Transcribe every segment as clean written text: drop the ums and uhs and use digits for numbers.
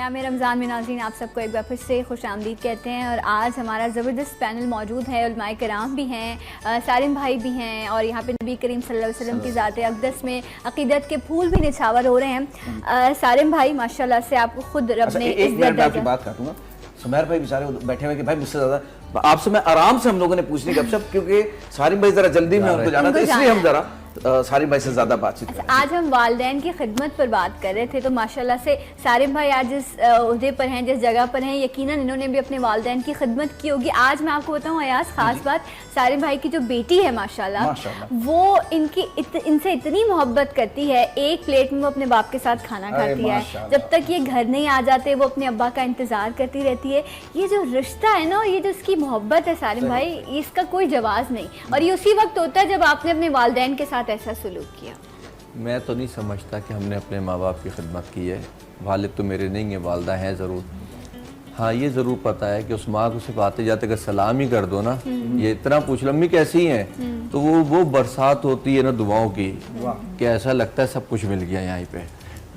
ایام رمضان میں ناظرین آپ سب کو ایک بار پھر سے خوش آمدید کہتے ہیں، اور آج ہمارا زبردست پینل موجود ہے، علماء کرام بھی ہیں، سالم بھائی بھی ہیں، اور یہاں پہ نبی کریم صلی اللہ علیہ وسلم کی ذات اقدس میں عقیدت کے پھول بھی نچھاور ہو رہے ہیں۔ سالم بھائی ماشاءاللہ سے آپ کو خود رب نے ایک منٹ میں آپ کی بات کاٹوں گا۔ سمیر بھائی بیچارے بیٹھے ہوئے کہ بھائی مجھ سے زیادہ آپ سے میں آرام سے ہم لوگوں نے پوچھنی گپ شپ، کیونکہ سالم بھائی ذرا جلدی میں ان کو جانا تھا، اس لیے ہم ذرا سالم بھائی سے زیادہ بات چیت کریں۔ آج ہم والدین کی خدمت پر بات کر رہے تھے، تو ماشاءاللہ سے سالم بھائی آج جس عہدے پر ہیں، جس جگہ پر ہیں، یقیناً انہوں نے بھی اپنے والدین کی خدمت کی ہوگی۔ آج میں آپ کو بتاؤں ایاز خاص بات، سالم بھائی کی جو بیٹی ہے ماشاءاللہ وہ ان سے اتنی محبت کرتی ہے، ایک پلیٹ میں وہ اپنے باپ کے ساتھ کھانا کھاتی ہے، جب تک یہ گھر نہیں آ جاتے وہ اپنے ابا کا انتظار کرتی رہتی ہے۔ یہ جو رشتہ ہے نا، یہ جو اس کی محبت ہے سالم بھائی، اس کا کوئی جواز نہیں، اور یہ اسی وقت ہوتا ہے جب آپ نے اپنے والدین کے ساتھ ایسا سلوک کیا۔ میں تو نہیں سمجھتا کہ ہم نے اپنے ماں باپ کی خدمت کی ہے۔ والد تو میرے نہیں ہیں، والدہ ہیں ضرور۔ ہاں یہ ضرور پتہ ہے کہ اس ماں کو صرف آتے جاتے اگر سلام ہی کر دو نا، یہ اتنا پوچھ لو امی کیسی ہیں، تو وہ برسات ہوتی ہے نا دعاؤں کی، کہ ایسا لگتا ہے سب کچھ مل گیا یہیں پہ۔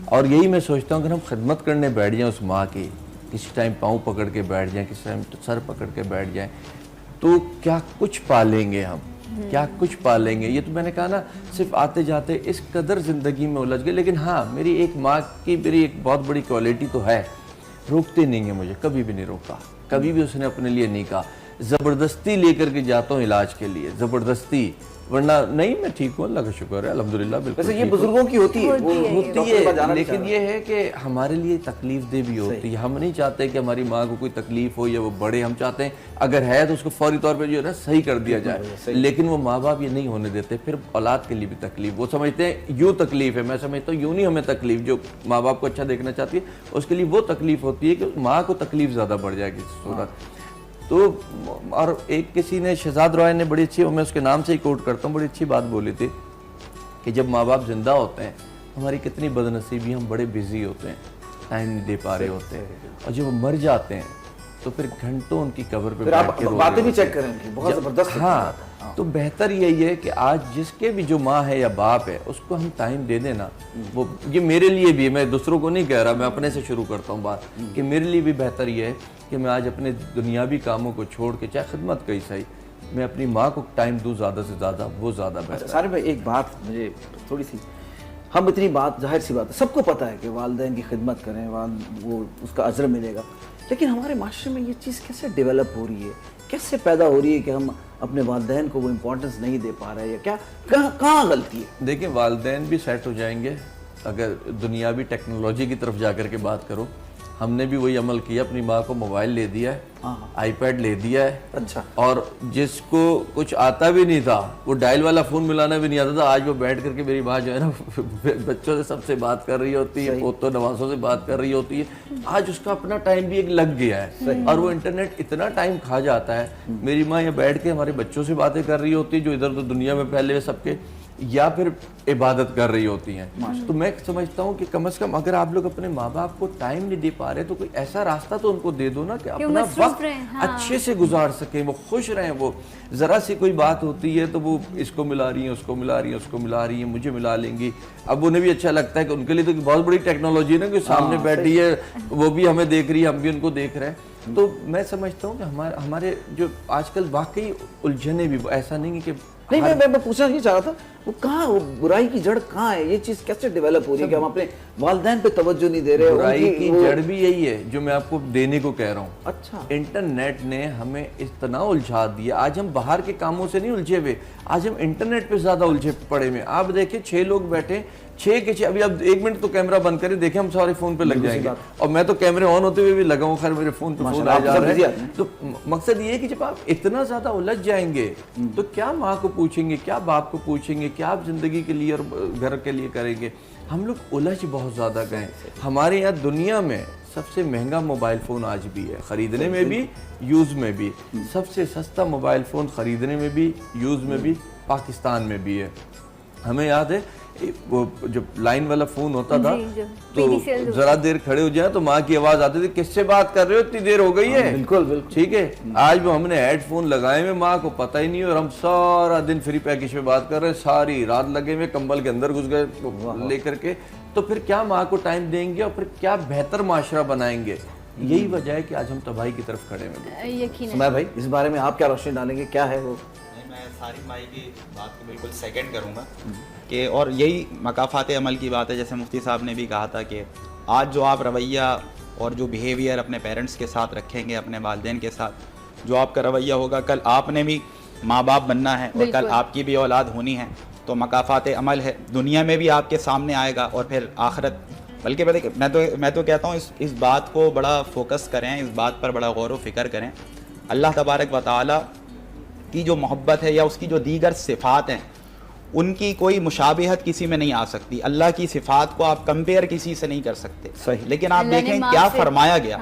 اور یہی میں سوچتا ہوں کہ ہم خدمت کرنے بیٹھ جائیں اس ماں کی، کسی ٹائم پاؤں پکڑ کے بیٹھ جائیں، کسی ٹائم سر پکڑ کے بیٹھ جائیں، تو کیا کچھ پالیں گے ہم، کیا کچھ پالیں گے۔ یہ تو میں نے کہا نا، صرف آتے جاتے اس قدر زندگی میں الجھ گئے۔ لیکن ہاں میری ایک ماں کی میری ایک بہت بڑی کوالٹی تو ہے، روکتے نہیں ہیں مجھے، کبھی بھی نہیں روکا، کبھی بھی اس نے اپنے لیے نہیں کہا۔ زبردستی لے کر کے جاتا ہوں علاج کے لیے، زبردستی، ورنہ نہیں میں ٹھیک ہوں، اللہ کا شکر ہے، الحمدللہ بالکل۔ ویسے یہ بزرگوں کی ہوتی ہے، لیکن یہ ہے کہ ہمارے لیے تکلیف دہ بھی ہوتی ہے۔ ہم نہیں چاہتے کہ ہماری ماں کو کوئی تکلیف ہو یا وہ بڑے، ہم چاہتے ہیں اگر ہے تو اس کو فوری طور پہ جو ہے نا صحیح کر دیا جائے، لیکن وہ ماں باپ یہ نہیں ہونے دیتے، پھر اولاد کے لیے بھی تکلیف۔ وہ سمجھتے ہیں یوں تکلیف ہے، میں سمجھتا ہوں یوں نہیں ہمیں تکلیف، جو ماں باپ کو اچھا دیکھنا چاہتی ہے اس کے لیے وہ تکلیف ہوتی ہے کہ ماں کو تکلیف زیادہ بڑھ جائے گی صورت۔ تو اور ایک کسی نے شہزاد رائے نے بڑی اچھی، میں اس کے نام سے ہی کوٹ کرتا ہوں، بڑی اچھی بات بولی تھی کہ جب ماں باپ زندہ ہوتے ہیں ہماری کتنی بد نصیبی، ہم بڑے بیزی ہوتے ہیں، ٹائم نہیں دے پا رہے ہوتے ہیں، اور جب وہ مر جاتے ہیں تو پھر گھنٹوں ان کی قبر پہ بیٹھ کے باتیں بھی چیک کریں کی، بہت زبردست۔ ہاں تو بہتر یہی ہے کہ آج جس کے بھی جو ماں ہے یا باپ ہے اس کو ہم ٹائم دے دینا۔ وہ یہ میرے لیے بھی، میں دوسروں کو نہیں کہہ رہا، میں اپنے سے شروع کرتا ہوں بات، کہ میرے لیے بھی بہتر یہ ہے کہ میں آج اپنے دنیاوی کاموں کو چھوڑ کے، چاہے خدمت کئی صحیح، میں اپنی ماں کو ٹائم دوں زیادہ سے زیادہ، وہ زیادہ بہتر ہے۔ سارے بھائی ایک بات مجھے تھوڑی سی، ہم اتنی بات ظاہر سی بات ہے، سب کو پتہ ہے کہ والدین کی خدمت کریں، وہ اس کا اجر ملے گا، لیکن ہمارے معاشرے میں یہ چیز کیسے ڈیولپ ہو رہی ہے، کیسے پیدا ہو رہی ہے کہ ہم اپنے والدین کو وہ امپورٹنس نہیں دے پا رہے، یا کیا کہاں غلطی ہے؟ دیکھیں والدین بھی سیٹ ہو جائیں گے اگر دنیاوی ٹیکنالوجی کی طرف جا کر کے بات کرو۔ ہم نے بھی وہی عمل کیا، اپنی ماں کو موبائل لے دیا ہے، آئی پیڈ لے دیا ہے، اچھا، اور جس کو کچھ آتا بھی نہیں تھا، وہ ڈائل والا فون ملانا بھی نہیں آتا تھا، آج وہ بیٹھ کر کے میری ماں جو ہے نا بچوں سے سب سے بات کر رہی ہوتی ہے، پوتوں نوازوں سے بات کر رہی ہوتی ہے، آج اس کا اپنا ٹائم بھی ایک لگ گیا ہے، اور وہ انٹرنیٹ اتنا ٹائم کھا جاتا ہے۔ میری ماں یہ بیٹھ کے ہمارے بچوں سے باتیں کر رہی ہوتی ہے جو ادھر ادھر دنیا میں پھیلے سب کے، یا پھر عبادت کر رہی ہوتی ہیں۔ تو میں سمجھتا ہوں کہ کم از کم اگر آپ لوگ اپنے ماں باپ کو ٹائم نہیں دے پا رہے تو کوئی ایسا راستہ تو ان کو دے دو نا کہ اپنا وقت اچھے سے گزار سکیں، وہ خوش رہیں۔ وہ ذرا سی کوئی بات ہوتی ہے تو وہ اس کو ملا رہی ہیں، اس کو ملا رہی ہیں، اس کو ملا رہی ہیں، مجھے ملا لیں گی۔ اب انہیں بھی اچھا لگتا ہے کہ ان کے لیے تو بہت بڑی ٹیکنالوجی ہے نا کہ سامنے بیٹھی ہے، وہ بھی ہمیں دیکھ رہی ہے، ہم بھی ان کو دیکھ رہے ہیں۔ تو میں سمجھتا ہوں کہ ہمارے جو آج کل واقعی الجھنے بھی، ایسا نہیں کہ نہیں، میں پوچھنا یہ چاہ رہا تھا، وہ کہاں، وہ برائی کی جڑ کہاں ہے؟ یہ چیز کیسے ڈیولپ ہو رہی ہے کہ ہم اپنے والدین پہ توجہ نہیں دے رہے؟ برائی کی جڑ بھی یہی ہے جو میں آپ کو دینے کو کہہ رہا ہوں۔ اچھا، انٹرنیٹ نے ہمیں اتنا الجھا دیا، آج ہم باہر کے کاموں سے نہیں الجھے ہوئے، آج ہم انٹرنیٹ پہ زیادہ الجھے پڑے ہوئے۔ آپ دیکھیں 6 لوگ بیٹھے، 6 کے 6، ابھی اب 1 منٹ تو کیمرہ بند کریں، دیکھیں ہم سارے فون پہ لگ جائیں گے، اور میں تو کیمرے آن ہوتے ہوئے بھی لگا ہوں، خیر میرے فون پہ فون آ جا رہا ہے۔ تو مقصد یہ ہے کہ جب آپ اتنا زیادہ الجھ جائیں گے تو کیا ماں کو پوچھیں گے، کیا باپ کو پوچھیں گے، کیا آپ زندگی کے لیے اور گھر کے لیے کریں گے؟ ہم لوگ الجھ بہت زیادہ گئے۔ ہمارے یہاں دنیا میں سب سے مہنگا موبائل فون آج بھی ہے، خریدنے میں بھی، یوز میں بھی۔ سب سے سستا موبائل فون خریدنے میں بھی، یوز میں بھی، پاکستان میں بھی ہے۔ ہمیں یاد ہے وہ جو لائن والا فون ہوتا تھا جی، جو تو PDCL ذرا دیر کھڑے ہو جائیں تو ماں کی آواز آتی تھی کس سے بات کر رہے ہو اتنی دیر ہو گئی ہے. بالکل بالکل ٹھیک ہے. آج وہ ہم نے ہیڈ فون لگائے ہوئے ماں کو پتہ ہی نہیں اور ہم سارا دن فری پیکج پہ بات کر رہے ہیں, ساری رات لگے ہوئے کمبل کے اندر گھس گئے لے کر کے. تو پھر کیا ماں کو ٹائم دیں گے اور پھر کیا بہتر معاشرہ بنائیں گے؟ یہی وجہ ہے کہ آج ہم تباہی کی طرف کھڑے ہیں. یقیناً. سمیع بھائی اس بارے میں آپ کیا روشنی ڈالیں گے, کیا ہے وہ؟ میں سارم بھائی کی بات کو بالکل سیکنڈ کروں گا کہ اور یہی مقافات عمل کی بات ہے. جیسے مفتی صاحب نے بھی کہا تھا کہ آج جو آپ رویہ اور جو بیہیویئر اپنے پیرنٹس کے ساتھ رکھیں گے, اپنے والدین کے ساتھ جو آپ کا رویہ ہوگا, کل آپ نے بھی ماں باپ بننا ہے اور کل آپ کی بھی اولاد ہونی ہے. تو مقافات عمل ہے, دنیا میں بھی آپ کے سامنے آئے گا اور پھر آخرت. بلکہ میں تو کہتا ہوں اس بات کو بڑا فوکس کریں, اس بات پر بڑا غور و فکر کریں. اللہ تبارک و تعالی کی جو محبت ہے یا اس کی جو دیگر صفات ہیں ان کی کوئی مشابہت کسی میں نہیں آ سکتی. اللہ کی صفات کو آپ کمپیئر کسی سے نہیں کر سکتے. صحیح. لیکن آپ دیکھیں کیا فرمایا گیا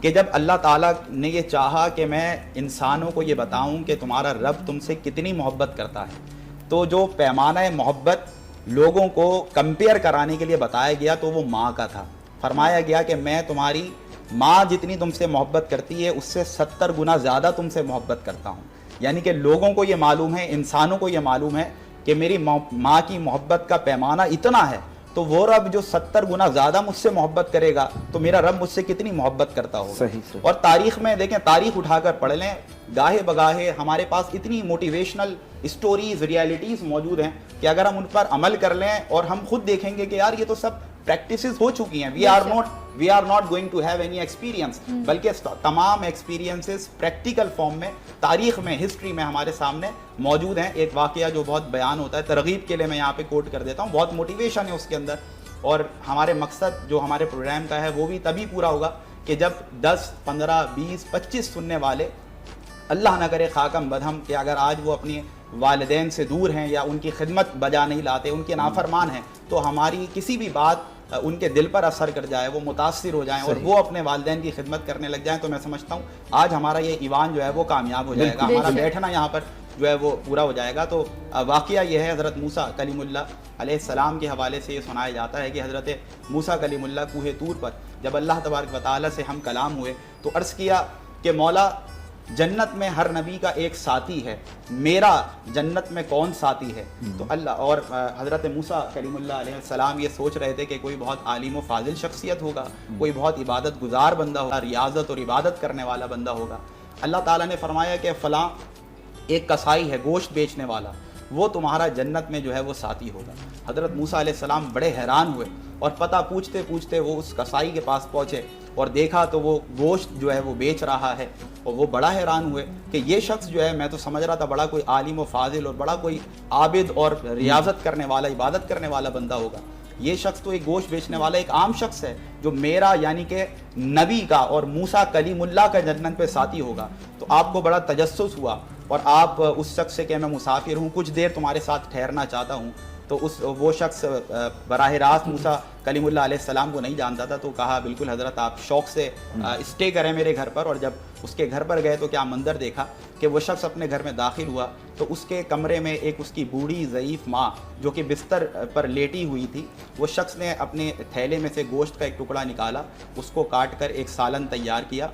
کہ جب اللہ تعالیٰ نے یہ چاہا کہ میں انسانوں کو یہ بتاؤں کہ تمہارا رب تم سے کتنی محبت کرتا ہے, تو جو پیمانہ محبت لوگوں کو کمپیئر کرانے کے لیے بتایا گیا تو وہ ماں کا تھا. فرمایا گیا کہ میں تمہاری ماں جتنی تم سے محبت کرتی ہے اس سے 70 گنا زیادہ تم سے محبت کرتا ہوں. یعنی کہ لوگوں کو یہ معلوم ہے, انسانوں کو یہ معلوم ہے کہ میری ماں کی محبت کا پیمانہ اتنا ہے, تو وہ رب جو 70 گنا زیادہ مجھ سے محبت کرے گا تو میرا رب مجھ سے کتنی محبت کرتا ہوگا. صحیح. اور تاریخ میں دیکھیں, تاریخ اٹھا کر پڑھ لیں, گاہے بگاہے ہمارے پاس اتنی موٹیویشنل اسٹوریز, ریالٹیز موجود ہیں کہ اگر ہم ان پر عمل کر لیں اور ہم خود دیکھیں گے کہ یار یہ تو سب پریکٹسز ہو چکی ہیں, we are not going to have any experience, بلکہ تمام ایکسپیرینسز پریکٹیکل فارم میں تاریخ میں, ہسٹری میں ہمارے سامنے موجود ہیں. ایک واقعہ جو بہت بیان ہوتا ہے, ترغیب کے لیے میں یہاں پہ کوٹ کر دیتا ہوں, بہت موٹیویشن ہے اس کے اندر. اور ہمارے مقصد جو ہمارے پروگرام کا ہے وہ بھی تبھی پورا ہوگا کہ جب 10, 15, 20, 25 سننے والے, اللہ نہ کرے خاکم بدہم, کہ اگر آج وہ اپنی والدین سے دور ہیں یا ان کی خدمت بجا نہیں لاتے, ان کے نافرمان ہیں, تو ہماری کسی بھی بات ان کے دل پر اثر کر جائے, وہ متاثر ہو جائیں اور وہ اپنے والدین کی خدمت کرنے لگ جائیں, تو میں سمجھتا ہوں آج ہمارا یہ ایوان جو ہے وہ کامیاب ہو جائے گا, ہمارا بیٹھنا یہاں پر جو ہے وہ پورا ہو جائے گا. تو واقعہ یہ ہے, حضرت موسیٰ کلیم اللہ علیہ السلام کے حوالے سے یہ سنایا جاتا ہے کہ حضرت موسیٰ کلیم اللہ کوہ طور پر جب اللہ تبارک و تعالیٰ سے ہم کلام ہوئے تو عرض کیا کہ مولا جنت میں ہر نبی کا ایک ساتھی ہے, میرا جنت میں کون ساتھی ہے؟ تو اللہ اور حضرت موسیٰ کلیم اللہ علیہ السلام یہ سوچ رہے تھے کہ کوئی بہت عالم و فاضل شخصیت ہوگا, کوئی بہت عبادت گزار بندہ ہوگا, ریاضت اور عبادت کرنے والا بندہ ہوگا. اللہ تعالیٰ نے فرمایا کہ فلاں ایک کسائی ہے, گوشت بیچنے والا, وہ تمہارا جنت میں جو ہے وہ ساتھی ہوگا. حضرت موسیٰ علیہ السلام بڑے حیران ہوئے اور پتہ پوچھتے پوچھتے وہ اس کسائی کے پاس پہنچے اور دیکھا تو وہ گوشت جو ہے وہ بیچ رہا ہے, اور وہ بڑا حیران ہوئے کہ یہ شخص جو ہے, میں تو سمجھ رہا تھا بڑا کوئی عالم و فاضل اور بڑا کوئی عابد اور ریاضت کرنے والا, عبادت کرنے والا بندہ ہوگا, یہ شخص تو ایک گوشت بیچنے والا ایک عام شخص ہے جو میرا یعنی کہ نبی کا اور موسیٰ کلیم اللہ کا جنت پہ ساتھی ہوگا. تو آپ کو بڑا تجسس ہوا اور آپ اس شخص سے کہ میں مسافر ہوں, کچھ دیر تمہارے ساتھ ٹھہرنا چاہتا ہوں. تو وہ شخص براہ راست موسیٰ کلیم اللہ علیہ السلام کو نہیں جانتا تھا, تو کہا بالکل حضرت آپ شوق سے اسٹے کریں میرے گھر پر. اور جب اس کے گھر پر گئے تو کیا منظر دیکھا کہ وہ شخص اپنے گھر میں داخل ہوا تو اس کے کمرے میں ایک اس کی بوڑھی ضعیف ماں جو کہ بستر پر لیٹی ہوئی تھی, وہ شخص نے اپنے تھیلے میں سے گوشت کا ایک ٹکڑا نکالا, اس کو کاٹ کر ایک سالن تیار کیا,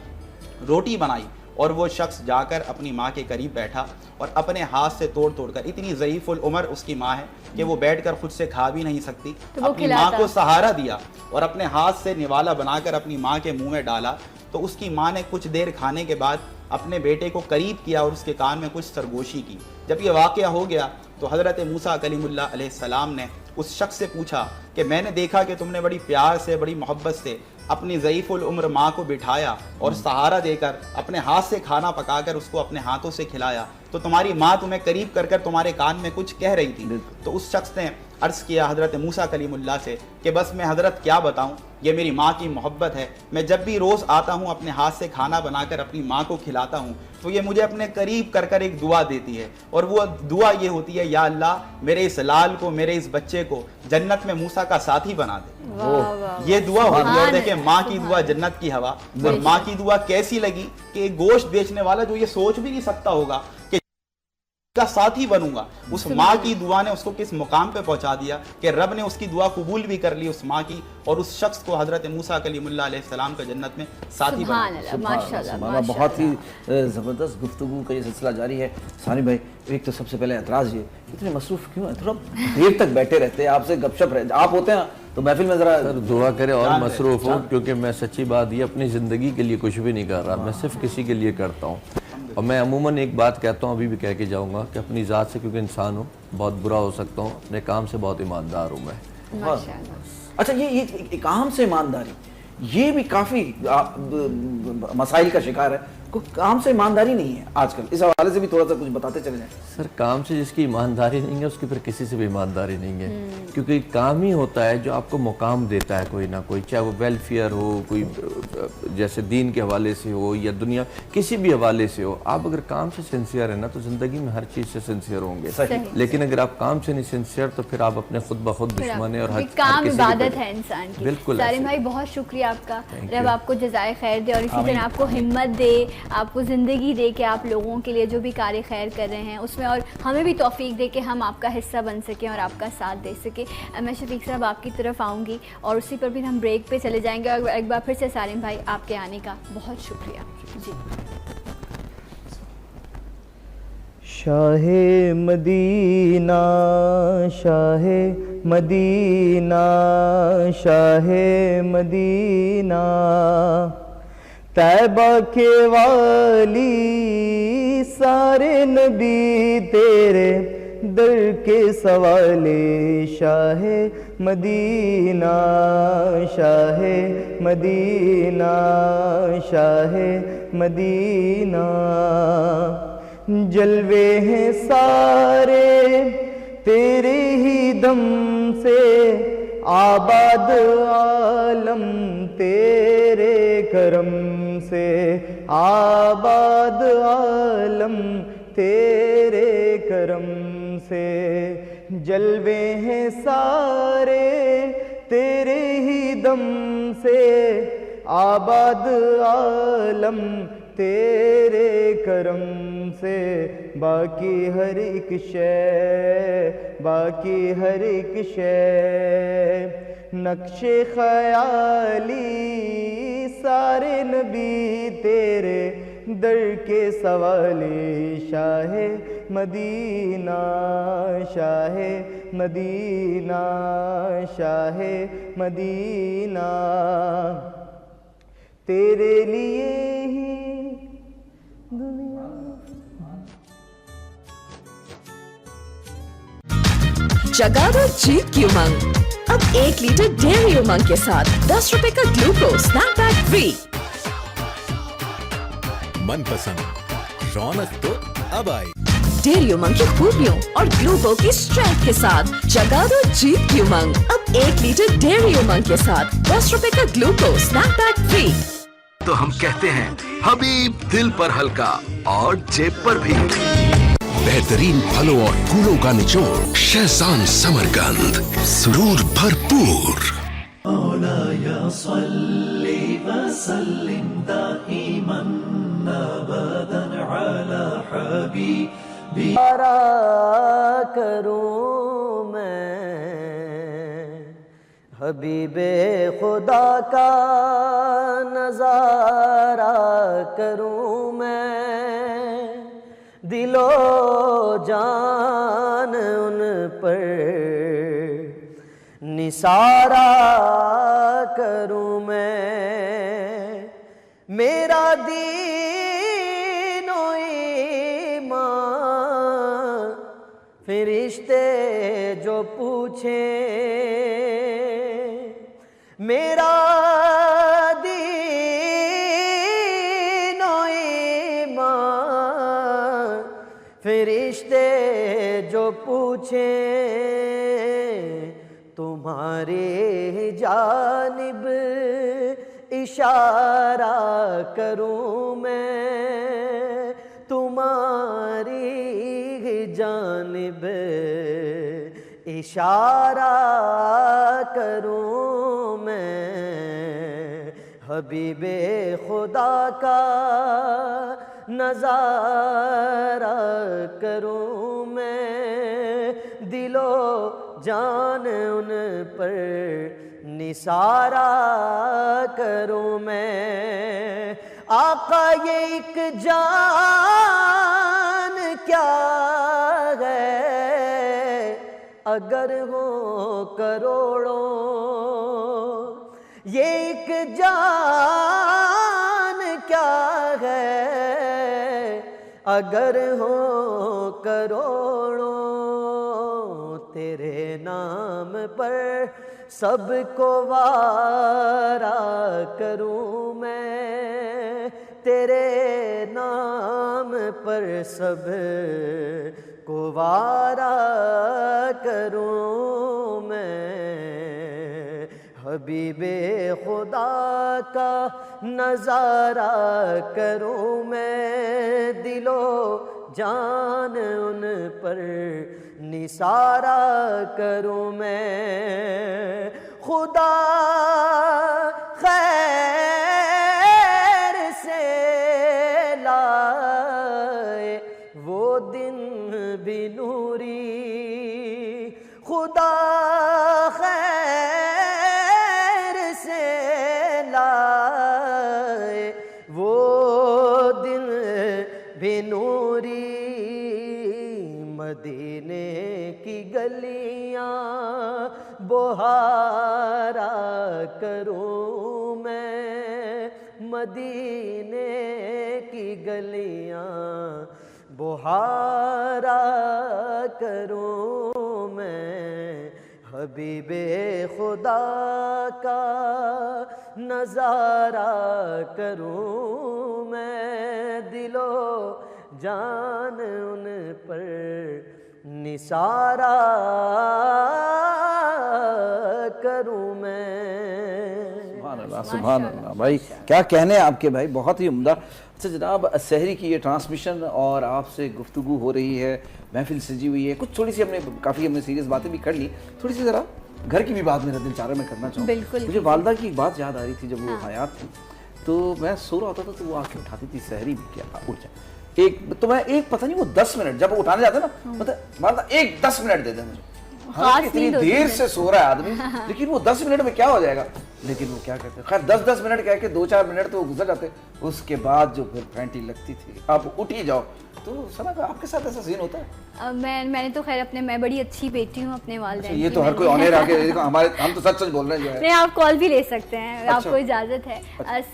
روٹی بنائی, اور وہ شخص جا کر اپنی ماں کے قریب بیٹھا اور اپنے ہاتھ سے توڑ توڑ کر, اتنی ضعیف العمر اس کی ماں ہے کہ وہ بیٹھ کر خود سے کھا بھی نہیں سکتی, اپنی ماں کو سہارا دیا اور اپنے ہاتھ سے نوالا بنا کر اپنی ماں کے منہ میں ڈالا. تو اس کی ماں نے کچھ دیر کھانے کے بعد اپنے بیٹے کو قریب کیا اور اس کے کان میں کچھ سرگوشی کی. جب یہ واقعہ ہو گیا تو حضرت موسیٰ کلیم اللہ علیہ السلام نے اس شخص سے پوچھا کہ میں نے دیکھا کہ تم نے بڑی پیار سے, بڑی محبت سے اپنی ضعیف العمر ماں کو بٹھایا اور سہارا دے کر اپنے ہاتھ سے کھانا پکا کر اس کو اپنے ہاتھوں سے کھلایا, تو تمہاری ماں تمہیں قریب کر کر تمہارے کان میں کچھ کہہ رہی تھی. تو اس شخص نے عرض کیا حضرت موسیٰ کلیم اللہ سے کہ بس میں حضرت کیا بتاؤں, یہ میری ماں کی محبت ہے, میں جب بھی روز آتا ہوں اپنے ہاتھ سے کھانا بنا کر اپنی ماں کو کھلاتا ہوں تو یہ مجھے اپنے قریب کر کر ایک دعا دیتی ہے, اور وہ دعا یہ ہوتی ہے, یا اللہ میرے اس لال کو, میرے اس بچے کو جنت میں موسیٰ کا ساتھی بنا دے. یہ دعا ہوتی ہے. اور دیکھیں ماں کی دعا جنت کی ہوا, اور ماں کی دعا کیسی لگی کہ ایک گوشت بیچنے والا جو یہ سوچ بھی نہیں سکتا ہوگا کہ کا ساتھی بنوں گا. اس ماں کی دعا نے اس کو کس مقام پہ پہنچا دیا کہ رب نے اس کی دعا قبول بھی کر لی اس ماں کی, اور اس شخص کو حضرت موسیٰ کلیم اللہ علیہ السلام کا جنت میں ساتھی بنا. سبحان اللہ, ماشاءاللہ, سبحان اللہ. بہت ہی زبردست گفتگو کا یہ سلسلہ جاری ہے. ثانی بھائی, ایک تو سب سے پہلے اعتراض یہ, اتنے مصروف کیوں ہیں, تھوڑا دیر تک بیٹھے رہتے ہیں, آپ سے گپ شپ رہتے, آپ ہوتے ہیں تو محفل میں ذرا دعا کرے اور مصروف ہوں, کیونکہ میں سچی بات یہ اپنی زندگی کے لیے کچھ بھی نہیں کر رہا, میں صرف کسی کے لیے کرتا ہوں. اور میں عموماً ایک بات کہتا ہوں, ابھی بھی کہہ کے جاؤں گا, کہ اپنی ذات سے کیونکہ انسان ہوں, بہت برا ہو سکتا ہوں, اپنے کام سے بہت ایماندار ہوں میں. اچھا, یہ ایک کام سے ایمانداری, یہ بھی کافی مسائل کا شکار ہے. کوئی کام سے ایمانداری نہیں ہے آج کل, اس حوالے سے بھی تھوڑا سا کچھ بتاتے چلے جائیں. سر, کام سے جس کی ایمانداری نہیں ہے اس کی پھر کسی سے بھی ایمانداری نہیں ہے, کیونکہ کام ہی ہوتا ہے جو آپ کو مقام دیتا ہے کوئی نہ کوئی, چاہے وہ ویلفیئر ہو, کوئی جیسے دین کے حوالے سے ہو یا دنیا کسی بھی حوالے سے ہو. آپ اگر کام سے سنسیئر ہیں نا تو زندگی میں ہر چیز سے سنسیئر ہوں گے, لیکن اگر آپ کام سے نہیں سنسیئر تو پھر آپ اپنے خود بخود دشمن ہیں. اور کام عبادت ہے انسان کی. بالکل. سالم بھائی بہت شکریہ آپ کا, رب آپ کو جزائے خیر دے, اور اسی طرح آپ کو ہمت دے, آپ کو زندگی دے کہ آپ لوگوں کے لیے جو بھی کار خیر کر رہے ہیں اس میں, اور ہمیں بھی توفیق دے کہ ہم آپ کا حصہ بن سکیں اور آپ کا ساتھ دے سکیں. میں شفیق صاحب آپ کی طرف آؤں گی اور اسی پر بھی ہم بریک پہ چلے جائیں گے, اور ایک بار پھر سے سالم بھائی آپ کے آنے کا بہت شکریہ. جی. شاہ مدینہ, شاہ مدینہ, شاہ مدینہ, طیبہ کے والی, سارے نبی تیرے در کے سوالے. شاہ مدینہ, شاہ مدینہ, شاہ مدینہ, جلوے ہیں سارے تیرے ہی دم سے, آباد عالم تیرے کرم سے, آباد عالم تیرے کرم سے. جلوے ہیں سارے تیرے ہی دم سے, آباد عالم تیرے کرم سے. باقی ہر ایک شے, باقی ہر ایک شے, نقش خیالی, سارے نبی تیرے در کے سوالے. شاہ مدینہ, شاہ مدینہ, شاہ مدینہ, تیرے لیے ہی دنیا. جگا دو جیت کی امنگ, اب 1 لیٹر ڈیری امنگ کے ساتھ 10 روپے کا گلوکوز اسنیک پیک فری. من پسند رونق تو اب آئی. ڈیری امنگ کی خوبیوں اور گلوکو کی اسٹرینتھ کے ساتھ جگا دو جیت کی امنگ, اب 1 لیٹر ڈیری امنگ کے ساتھ 10 روپے کا گلوکوز اسنیک پیک فری. تو ہم کہتے ہیں حبیب دل پر ہلکا اور جیب پر بھی. بہترین پھلوں اور پھولوں کا نچوڑ, شہزان سمرگند, سرور بھرپور. مولاي صل وسلم دائما ابدا على حبيبي. کروں میں حبیب خدا کا نظارہ کروں میں, دل و جان ان پر نثارہ کروں میں. میرا دین و ایمان فرشتے جو پوچھیں, میرا دین و ایمان فرشتے جو پوچھیں, تمہاری جانب اشارہ کروں میں, تمہاری جانب اشارہ کروں میں. حبیب خدا کا نظارہ کروں میں، دل و جان ان پر نثارہ کروں میں۔ آقا یہ ایک جان کیا ہے اگر ہو کروڑوں، یہ ایک جان کیا ہے اگر ہو کروڑوں، تیرے نام پر سب کو وارا کروں میں، تیرے نام پر سب کو وارا کروں میں۔ حبیب خدا کا نظارہ کروں میں، دل و جان ان پر نثارہ کروں میں۔ خدا خیر سے لائے وہ دن بھی نوری، خدا خیر سے لائے وہ دن بھی نوری، مدینے کی گلیاں بہارا کروں میں، مدینے کی گلیاں بہارا کروں میں۔ حبیب خدا کا نظارہ کروں میں، دل و جان ان پر نثارہ کروں میں۔ سبحان اللہ سبحان اللہ بھائی، کیا کہنے ہیں آپ کے بھائی، بہت ہی عمدہ۔ اچھا جناب، سحری کی یہ ٹرانسمیشن اور آپ سے گفتگو ہو رہی ہے، محفل سجی ہوئی ہے، کچھ تھوڑی سی ہم نے سیریس باتیں بھی کر لی، تھوڑی سی ذرا گھر کی بھی بات میرا دل چاہ رہا ہے میں کرنا چاہوں۔ بالکل مجھے والدہ کی ایک بات یاد آ رہی تھی، جب وہ حیات تھی تو میں سو رہا ہوتا تھا تو وہ آ کے اٹھاتی تھی، سحری بھی کیا اٹھ جائے ایک، تو میں ایک پتہ نہیں وہ 10 منٹ جب وہ اٹھانے جاتے نا، مطلب والدہ ایک 10 منٹ دے دیں مجھے، حالانکہ اتنی دیر سے سو رہا ہے آدمی، لیکن وہ 10 منٹ میں کیا ہو جائے گا، لیکن وہ کیا کرتے ہیں، خیر 10 منٹ کہہ کے 2-4 منٹ تو وہ گزر جاتے، اس کے بعد جو پھر پھینٹی لگتی تھی آپ اٹھ ہی جاؤ۔ تو سنا کہ آپ کے ساتھ ایسا سین ہوتا ہے؟ میں نے تو خیر میں بڑی اچھی بیٹی ہوں اپنے والدین یہ تو ہر کوئی آنر آ کے ہمارے، ہم تو سچ بول رہے ہیں جو ہے۔ نہیں، آپ کال بھی لے سکتے ہیں، آپ کو اجازت ہے۔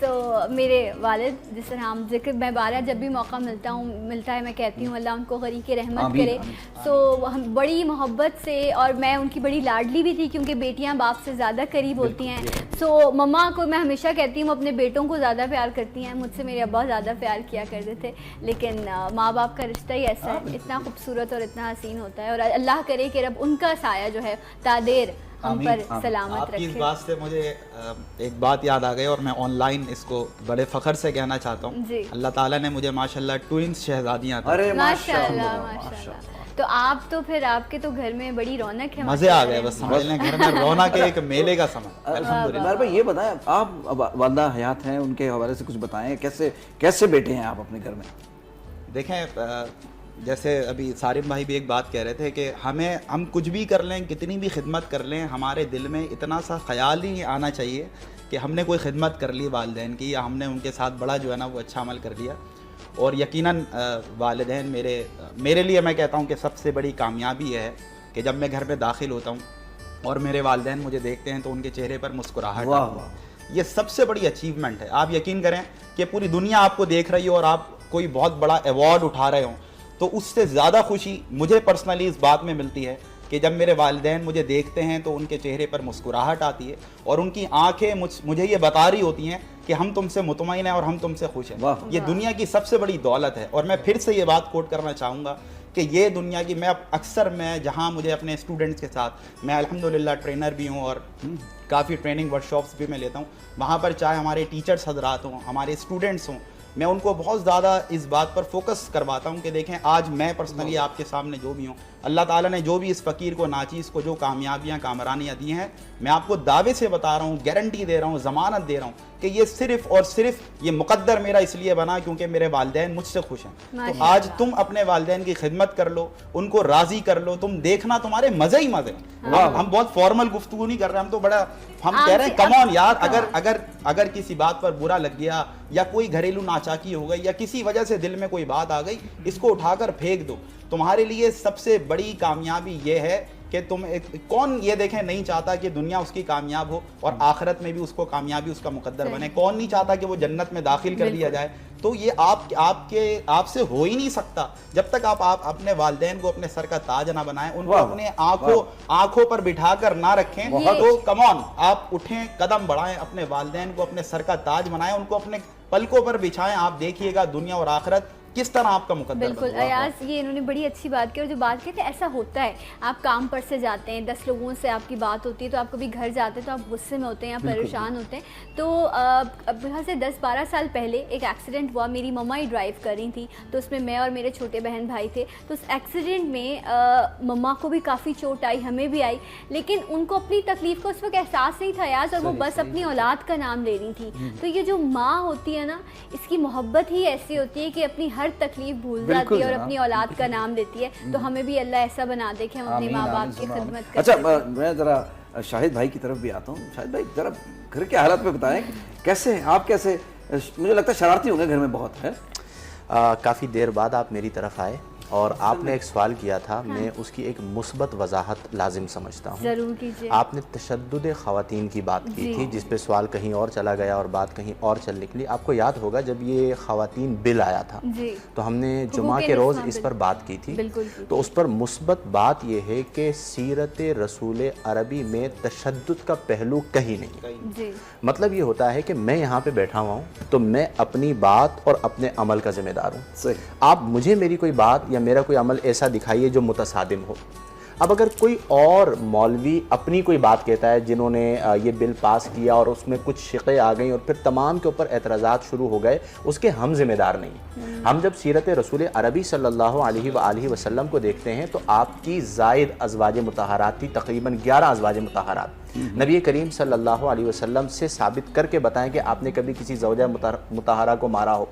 سو میرے والد جس طرح ہم ذکر، میں بارہ جب بھی موقع ملتا ہے میں کہتی ہوں اللہ ان کو غریق رحمت کرے۔ سو ہم بڑی محبت سے، اور میں ان کی بڑی لاڈلی بھی تھی کیونکہ بیٹیاں باپ سے زیادہ قریب ہوتی ہیں۔ سو مما کو میں ہمیشہ کہتی ہوں اپنے بیٹوں کو زیادہ پیار کرتی ہیں، مجھ سے میرے ابا زیادہ پیار کیا کرتے تھے، لیکن ماں باپ کا رشتہ ہی ایسا ہے، اتنا خوبصورت اور اتنا حسین ہوتا ہے، اور اللہ کرے کہ رب ان کا سایہ جو ہے تادیر ہم پر سلامت آپ کی اس رکھے۔ بات سے مجھے ایک بات یاد آ گئی اور میں آن لائن اس کو بڑے فخر سے کہنا چاہتا ہوں، جی، اللہ تعالیٰ نے مجھے ماشاءاللہ ٹوئنز شہزادیاں عطا ارے ماشاءاللہ ماشاءاللہ۔ تو آپ تو پھر آپ کے تو گھر میں بڑی رونق ہے، مزے آ گئے، بس سمجھ لیں گھر میں رونق ہے، ایک میلے کا سمجھ۔ عمر بھائی یہ بتائیں، آپ والدہ حیات ہیں، ان کے حوالے سے کچھ بتائیں، کیسے بیٹے ہیں آپ اپنے گھر میں؟ دیکھیں، جیسے ابھی صارم بھائی بھی ایک بات کہہ رہے تھے کہ ہم کچھ بھی کر لیں، کتنی بھی خدمت کر لیں، ہمارے دل میں اتنا سا خیال ہی آنا چاہیے کہ ہم نے کوئی خدمت کر لی والدین کی، یا ہم نے ان کے ساتھ بڑا جو ہے نا وہ اچھا عمل کر لیا۔ اور یقیناً والدین میرے لیے میں کہتا ہوں کہ سب سے بڑی کامیابی ہے کہ جب میں گھر میں داخل ہوتا ہوں اور میرے والدین مجھے دیکھتے ہیں تو ان کے چہرے پر مسکراہٹ آتی ہے۔ یہ سب سے بڑی اچیومنٹ ہے۔ آپ یقین کریں کہ پوری دنیا آپ کو دیکھ رہی ہو اور آپ کوئی بہت بڑا ایوارڈ اٹھا رہے ہوں، تو اس سے زیادہ خوشی مجھے پرسنلی اس بات میں ملتی ہے کہ جب میرے والدین مجھے دیکھتے ہیں تو ان کے چہرے پر مسکراہٹ آتی ہے اور ان کی آنکھیں مجھے یہ بتا رہی ہوتی ہیں کہ ہم تم سے مطمئن ہیں اور ہم تم سے خوش ہیں۔ یہ دنیا کی سب سے بڑی دولت ہے۔ اور میں پھر سے یہ بات کوٹ کرنا چاہوں گا کہ یہ دنیا کی، میں جہاں مجھے اپنے اسٹوڈنٹس کے ساتھ، میں الحمدللہ ٹرینر بھی ہوں اور کافی ٹریننگ ورک شاپس بھی میں لیتا ہوں، وہاں پر چاہے ہمارے ٹیچرس حضرات ہوں، ہمارے اسٹوڈنٹس ہوں، میں ان کو بہت زیادہ اس بات پر فوکس کرواتا ہوں کہ دیکھیں آج میں پرسنلی آپ کے سامنے جو بھی ہوں، اللہ تعالیٰ نے جو بھی اس فقیر کو، ناچیز کو جو کامیابیاں کامرانیاں دی ہیں، میں آپ کو دعوے سے بتا رہا ہوں، گارنٹی دے رہا ہوں، ضمانت دے رہا ہوں کہ یہ صرف اور صرف یہ مقدر میرا اس لیے بنا کیونکہ میرے والدین مجھ سے خوش ہیں. تو آج تم اپنے والدین کی خدمت کر لو, ان کو راضی کر لو, تم دیکھنا تمہارے مزے ہی مزے. ہم بہت فارمل گفتگو نہیں کر رہے, ہم تو بڑا ہم کہہ رہے ہیں کم آن یار, اگر کسی بات پر برا لگ گیا یا کوئی گھریلو ناچاکی ہو گئی یا کسی وجہ سے دل میں کوئی بات آ گئی, اس کو اٹھا کر پھینک دو. تمہارے لیے سب سے بڑی کامیابی یہ ہے کہ تم کون یہ دیکھیں نہیں چاہتا کہ دنیا اس کی کامیاب ہو اور آخرت میں بھی اس کو کامیابی اس کا مقدر بنے. کون نہیں چاہتا کہ وہ جنت میں داخل کر دیا جائے. تو یہ آپ سے ہو ہی نہیں سکتا جب تک آپ اپنے والدین کو اپنے سر کا تاج نہ بنائیں, ان کو اپنے آنکھوں پر بٹھا کر نہ رکھیں. تو کم آن, آپ اٹھیں, قدم بڑھائیں, اپنے والدین کو اپنے سر کا تاج بنائیں, ان کو اپنے پلکوں پر بچھائیں. آپ دیکھیے گا دنیا اور آخرت کس طرح آپ کا مقدر. بالکل ایاز, یہ انہوں نے بڑی اچھی بات کی, اور جو بات کہتے ہیں ایسا ہوتا ہے, آپ کام پر سے جاتے ہیں, 10 لوگوں سے آپ کی بات ہوتی ہے, تو آپ کبھی گھر جاتے ہیں تو آپ غصے میں ہوتے ہیں یا پریشان ہوتے ہیں. تو یہاں سے 10-12 سال پہلے ایک ایکسیڈنٹ ہوا, میری مما ہی ڈرائیو کر رہی تھی, تو اس میں میں اور میرے چھوٹے بہن بھائی تھے. تو اس ایکسیڈنٹ میں مما کو بھی کافی چوٹ آئی, ہمیں بھی آئی, لیکن ان کو اپنی تکلیف کا اس وقت احساس نہیں تھا ایاز, اور وہ بس اپنی اولاد کا نام لے رہی تھی. تو یہ جو ماں ہوتی ہے نا, اس کی محبت ہی ایسی ہوتی ہے کہ اپنی ہر تکلیف بھول جاتی ہے اور اپنی اولاد کا نام لیتی ہے. تو ہمیں بھی اللہ ایسا بنا دے کہ ہم اپنے ماں باپ کی خدمت کریں. اچھا, میں ذرا شاہد بھائی کی طرف بھی آتا ہوں. شاہد بھائی ذرا گھر کے حالات میں بتائیں, کیسے ہیں آپ, کیسے, مجھے لگتا ہے شرارتی ہوں گے گھر میں بہت ہے. کافی دیر بعد آپ میری طرف آئے اور آپ نے ایک سوال کیا تھا, میں اس کی ایک مثبت وضاحت لازم سمجھتا ہوں. ضرور کیجیے. آپ نے تشدد خواتین کی بات کی تھی, جس پہ سوال کہیں اور چلا گیا اور بات کہیں اور چل نکلی. آپ کو یاد ہوگا جب یہ خواتین بل آیا تھا تو ہم نے جمعہ کے روز اس پر بات کی تھی. تو اس پر مثبت بات یہ ہے کہ سیرت رسول عربی میں تشدد کا پہلو کہیں نہیں. مطلب یہ ہوتا ہے کہ میں یہاں پہ بیٹھا ہوا ہوں تو میں اپنی بات اور اپنے عمل کا ذمہ دار ہوں. آپ مجھے میری کوئی بات یا میرا کوئی عمل ایسا دکھائیے جو متصادم ہو. اب اگر کوئی اور مولوی اپنی کوئی بات کہتا ہے, جنہوں نے یہ بل پاس کیا اور اس میں کچھ شقیں آ گئیں اور پھر تمام کے اوپر اعتراضات شروع ہو گئے, اس کے ہم ذمہ دار نہیں. ہم جب سیرت رسول عربی صلی اللہ علیہ وآلہ وسلم کو دیکھتے ہیں تو آپ کی زائد ازواج مطہرات تھی, تقریباً 11 ازواج مطہرات. نبی کریم صلی اللہ علیہ وسلم سے ثابت کر کے بتائیں کہ آپ نے کبھی کسی زوجہ مطہرہ کو مارا ہو.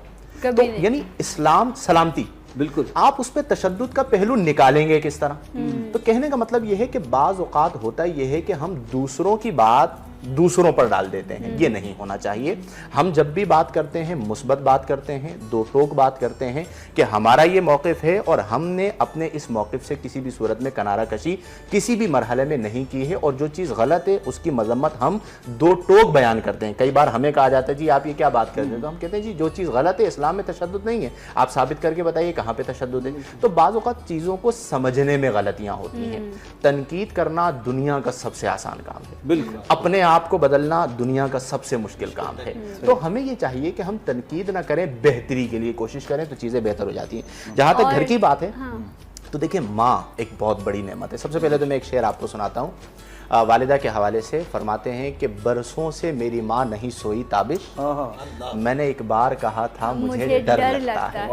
تو یعنی اسلام سلامتی, بالکل. آپ اس پہ تشدد کا پہلو نکالیں گے کس طرح؟ تو کہنے کا مطلب یہ ہے کہ بعض اوقات ہوتا یہ ہے کہ ہم دوسروں کی بات دوسروں پر ڈال دیتے ہیں. یہ نہیں ہونا چاہیے. ہم جب بھی بات کرتے ہیں مثبت بات کرتے ہیں, دو ٹوک بات کرتے ہیں کہ ہمارا یہ موقف ہے اور ہم نے اپنے اس موقف سے کسی بھی صورت میں کنارہ کشی کسی بھی مرحلے میں نہیں کی ہے, اور جو چیز غلط ہے اس کی مذمت ہم دو ٹوک بیان کرتے ہیں. کئی بار ہمیں کہا جاتا ہے جی آپ یہ کیا بات کرتے ہیں, تو ہم کہتے ہیں جی جو چیز غلط ہے اسلام میں تشدد نہیں ہے, آپ ثابت کر کے بتائیے کہاں پہ تشدد ہے. تو بعض اوقات چیزوں کو سمجھنے میں غلطیاں ہوتی ہیں. تنقید کرنا دنیا کا سب سے آسان کام ہے, بالکل. اپنے آپ کو بدلنا دنیا کا سب سے مشکل کام ہے. تو ہمیں یہ چاہیے کہ ہم تنقید نہ کریں, بہتری کے لیے کوشش کریں, تو چیزیں بہتر ہو جاتی ہیں. جہاں تک گھر کی بات ہے تو دیکھیں, ماں ایک بہت بڑی نعمت ہے. سب سے پہلے تو میں ایک شعر آپ کو سناتا ہوں. والدہ کے حوالے سے فرماتے ہیں کہ برسوں سے میری ماں نہیں سوئی تابش, میں نے ایک بار کہا تھا مجھے ڈر لگتا ہے.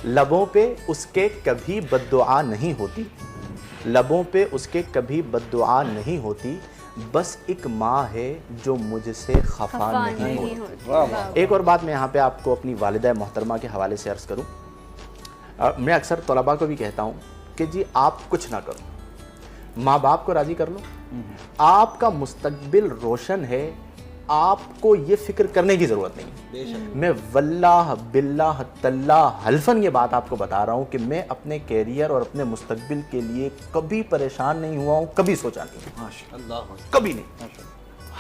لبوں پہ اس کے کبھی بد دعا نہیں ہوتی, لبوں پہ اس کے کبھی بد دعا نہیں ہوتی, بس ایک ماں ہے جو مجھ سے خفا نہیں ہوتی. ایک اور بات میں یہاں پہ آپ کو اپنی والدہ محترمہ کے حوالے سے عرض کروں. میں اکثر طلباء کو بھی کہتا ہوں کہ جی آپ کچھ نہ کرو, ماں باپ کو راضی کر لو. آپ کا مستقبل روشن ہے, آپ کو یہ فکر کرنے کی ضرورت نہیں. میں واللہ باللہ تاللہ حلفاً یہ بات آپ کو بتا رہا ہوں کہ میں اپنے کیریئر اور اپنے مستقبل کے لیے کبھی پریشان نہیں ہوا ہوں, کبھی سوچا نہیں, کبھی نہیں.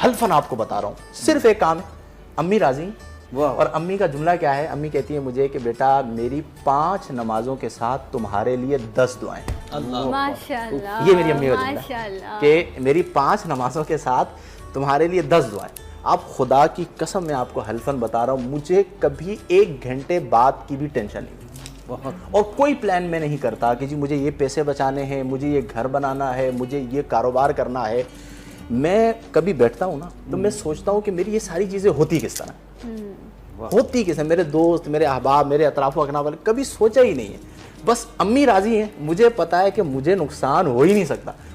حلفاً آپ کو بتا رہا ہوں. صرف ایک کام ہے, امی راضی. اور امی کا جملہ کیا ہے؟ امی کہتی ہے مجھے کہ بیٹا میری 5 نمازوں کے ساتھ تمہارے لیے 10 دعائیں. ماشاءاللہ, یہ میری امی کا جملہ ہے کہ میری 5 نمازوں کے ساتھ تمہارے لیے 10 دعائیں. آپ خدا کی قسم میں آپ کو حلفاً بتا رہا ہوں, مجھے کبھی 1 گھنٹے بعد کی بھی ٹینشن نہیں, اور کوئی پلان میں نہیں کرتا کہ جی مجھے یہ پیسے بچانے ہیں, مجھے یہ گھر بنانا ہے, مجھے یہ کاروبار کرنا ہے. میں کبھی بیٹھتا ہوں نا تو میں سوچتا ہوں کہ میری یہ ساری چیزیں ہوتی کس طرح, ہوتی کس طرح. میرے دوست, میرے احباب, میرے اطراف و اکناف والے کبھی سوچا ہی نہیں ہے. بس امی راضی ہیں, مجھے پتا ہے کہ مجھے نقصان ہو ہی نہیں سکتا.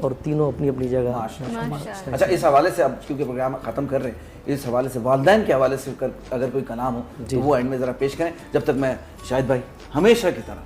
اور تینوں اپنی اپنی جگہ. اچھا اس حوالے سے اب کیونکہ پروگرام ختم کر رہے ہیں، اس حوالے سے والدین کے حوالے سے اگر کوئی کلام ہو تو وہ اینڈ میں ذرا پیش کریں، جب تک میں شاہد بھائی ہمیشہ کی طرح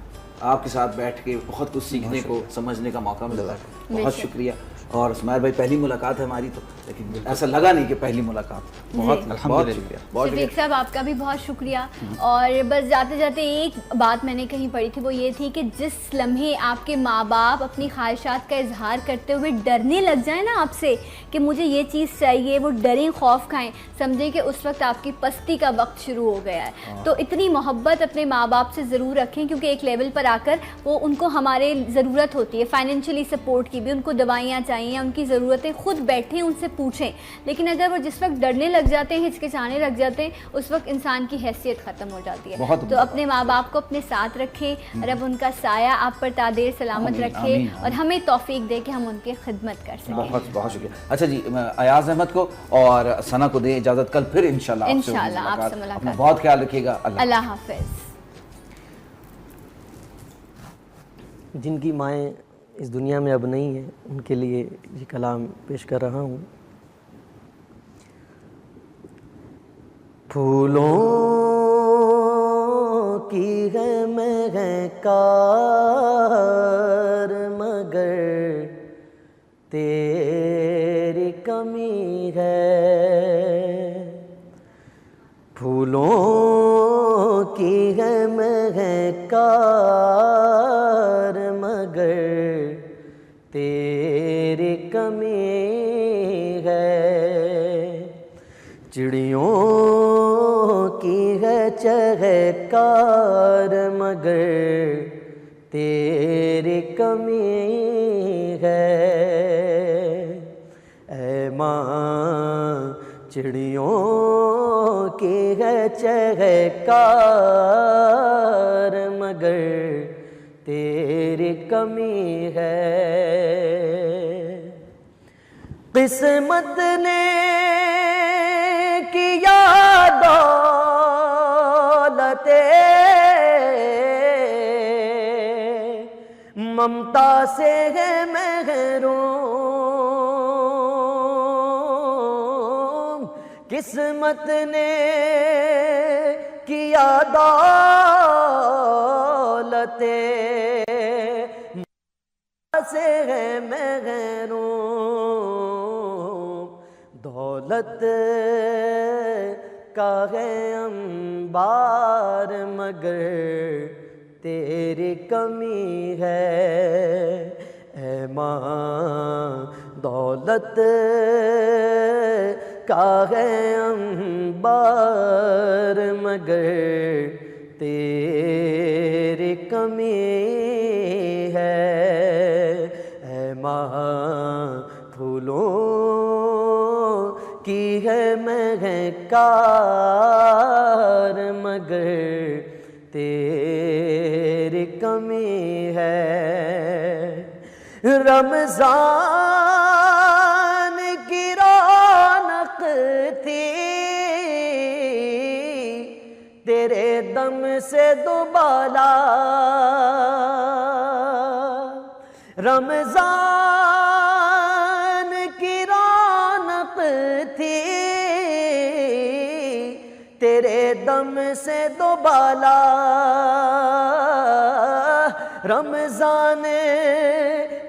آپ کے ساتھ بیٹھ کے بہت کچھ سیکھنے کو سمجھنے کا موقع ملا. بہت شکریہ. اور اسماعیل بھائی پہلی ملاقات ہے ہماری تو، لیکن ایسا لگا نہیں کہ پہلی ملاقات. بہت بہت شکریہ. شفیق صاحب آپ کا بھی بہت شکریہ. اور بس جاتے جاتے ایک بات میں نے کہیں پڑھی تھی، وہ یہ تھی کہ جس لمحے آپ کے ماں باپ اپنی خواہشات کا اظہار کرتے ہوئے ڈرنے لگ جائیں نا آپ سے کہ مجھے یہ چیز چاہیے، وہ ڈریں، خوف کھائیں، سمجھیں کہ اس وقت آپ کی پستی کا وقت شروع ہو گیا ہے. تو اتنی محبت اپنے ماں باپ سے ضرور رکھیں، کیونکہ ایک لیول پر آ کر وہ ان کو ہمارے ضرورت ہوتی ہے فائنینشلی سپورٹ کی بھی، ان کو دوائیاں چاہیے، ان کی ضرورتیں، خود بیٹھیں ان سے پوچھیں. لیکن اگر وہ جس وقت ڈرنے لگ جاتے ہیں، ہچکچانے لگ جاتے ہیں، اس وقت انسان کی حیثیت ختم ہو جاتی ہے. تو اپنے ماں باپ کو اپنے ساتھ رکھیں، رب ان کا سایہ آپ پر تادیر سلامت رکھے اور ہمیں توفیق دے کہ ہم ان کی خدمت کر سکیں. بہت بہت شکریہ. اچھا جی، ایاز احمد کو اور ثنا کو دیں اجازت، کل پھر انشاءاللہ آپ سے ملاقات. اپنا بہت خیال رکھیے گا. اللہ حافظ. جن کی مائیں اس دنیا میں اب نہیں ہیں، ان کے لیے یہ کلام پیش کر رہا ہوں. پھولوں کی ہے مہکار مگر تیری کمی ہے، پھولوں کی ہے مہکار مگر تیری کمی ہے، چڑیوں کی ہے چہکار مگر تیری کمی ہے. اے ماں چڑیوں کی ہے چہکار مگر تیری کمی ہے. قسمت نے کیا دولت ممتا سے ہے محروم، قسمت نے کیا دولت سے ہے محروم، دولت کا ہے انبار مگر تیری کمی ہے. اے ماں دولت کا ہے انبار مگر تیری کمی ہے. اے ماں پھولوں کی ہے مہکار مگر تیری کمی ہے. رمضان کی رونق تھی تیرے دم سے دوبالا، رمضان کی رونق تھی تیرے دم سے دوبالا، رمضان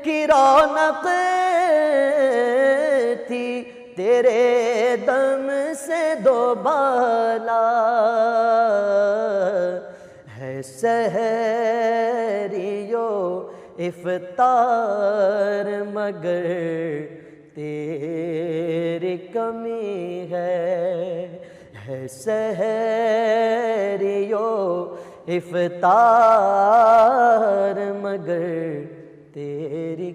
کی رونق تھی تیرے دم سے دوبالا، ہے سحریو افطار مگر تیری کمی ہے سحریو افطار مگر تیری